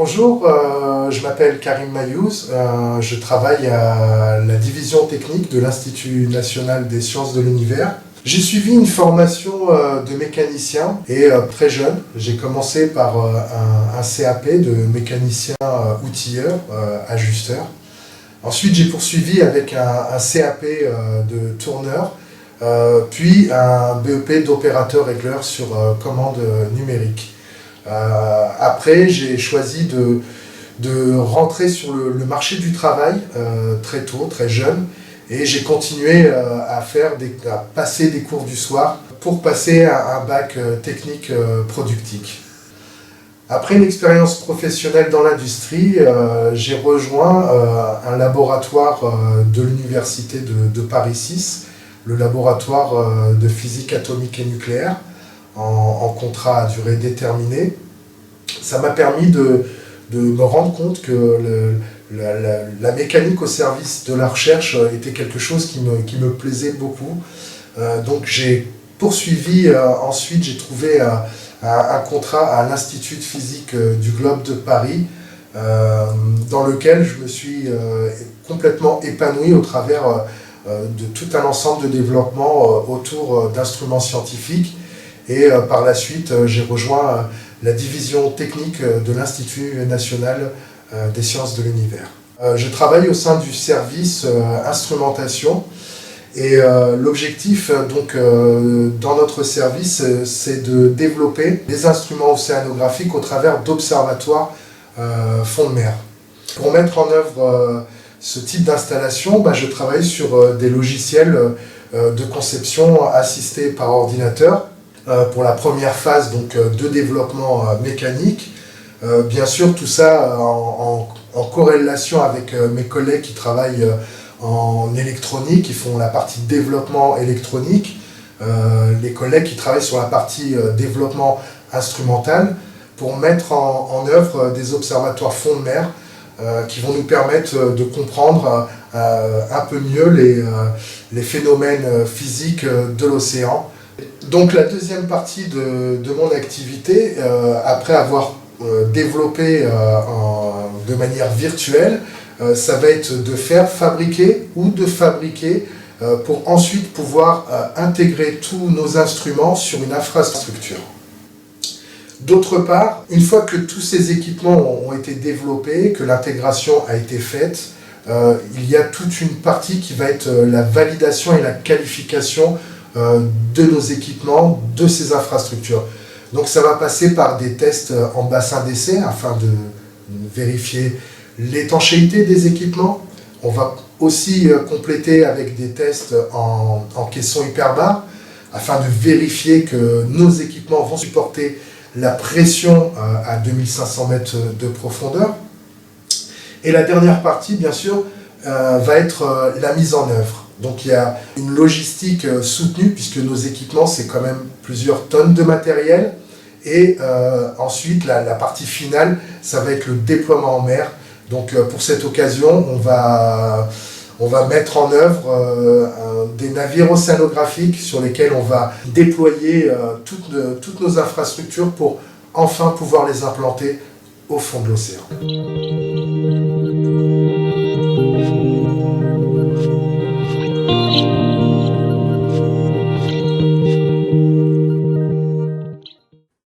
Bonjour, je m'appelle Karim Mayouz, je travaille à la division technique de l'Institut national des sciences de l'univers. J'ai suivi une formation de mécanicien et très jeune, j'ai commencé par un CAP de mécanicien outilleur, ajusteur. Ensuite j'ai poursuivi avec un CAP de tourneur, puis un BEP d'opérateur régleur sur commande numérique. Après, j'ai choisi de rentrer sur le marché du travail très tôt, très jeune, et j'ai continué à passer des cours du soir pour passer un bac technique productique. Après une expérience professionnelle dans l'industrie, j'ai rejoint un laboratoire de l'université de Paris 6, le laboratoire de physique atomique et nucléaire, en contrat à durée déterminée. Ça m'a permis de me rendre compte que la mécanique au service de la recherche était quelque chose qui me plaisait beaucoup. Donc j'ai poursuivi, ensuite j'ai trouvé un contrat à l'Institut de physique du Globe de Paris, dans lequel je me suis complètement épanoui au travers de tout un ensemble de développement autour d'instruments scientifiques. Et par la suite, j'ai rejoint la division technique de l'Institut national des sciences de l'univers. Je travaille au sein du service instrumentation et l'objectif dans notre service, c'est de développer des instruments océanographiques au travers d'observatoires fond de mer. Pour mettre en œuvre ce type d'installation, je travaille sur des logiciels de conception assistés par ordinateur. Pour la première phase de développement mécanique. Bien sûr, tout ça en corrélation avec mes collègues qui travaillent en électronique, qui font la partie développement électronique, les collègues qui travaillent sur la partie développement instrumental, pour mettre en œuvre des observatoires fond de mer qui vont nous permettre de comprendre un peu mieux les phénomènes physiques de l'océan. Donc la deuxième partie de mon activité, après avoir développé de manière virtuelle, ça va être de faire fabriquer ou de fabriquer pour ensuite pouvoir intégrer tous nos instruments sur une infrastructure. D'autre part, une fois que tous ces équipements ont été développés, que l'intégration a été faite, il y a toute une partie qui va être la validation et la qualification de nos équipements, de ces infrastructures. Donc ça va passer par des tests en bassin d'essai afin de vérifier l'étanchéité des équipements. On va aussi compléter avec des tests en caisson hyperbare afin de vérifier que nos équipements vont supporter la pression à 2500 mètres de profondeur. Et la dernière partie, bien sûr, va être la mise en œuvre. Donc il y a une logistique soutenue puisque nos équipements c'est quand même plusieurs tonnes de matériel et ensuite la partie finale ça va être le déploiement en mer. Donc pour cette occasion on va mettre en œuvre des navires océanographiques sur lesquels on va déployer toutes nos infrastructures pour enfin pouvoir les implanter au fond de l'océan.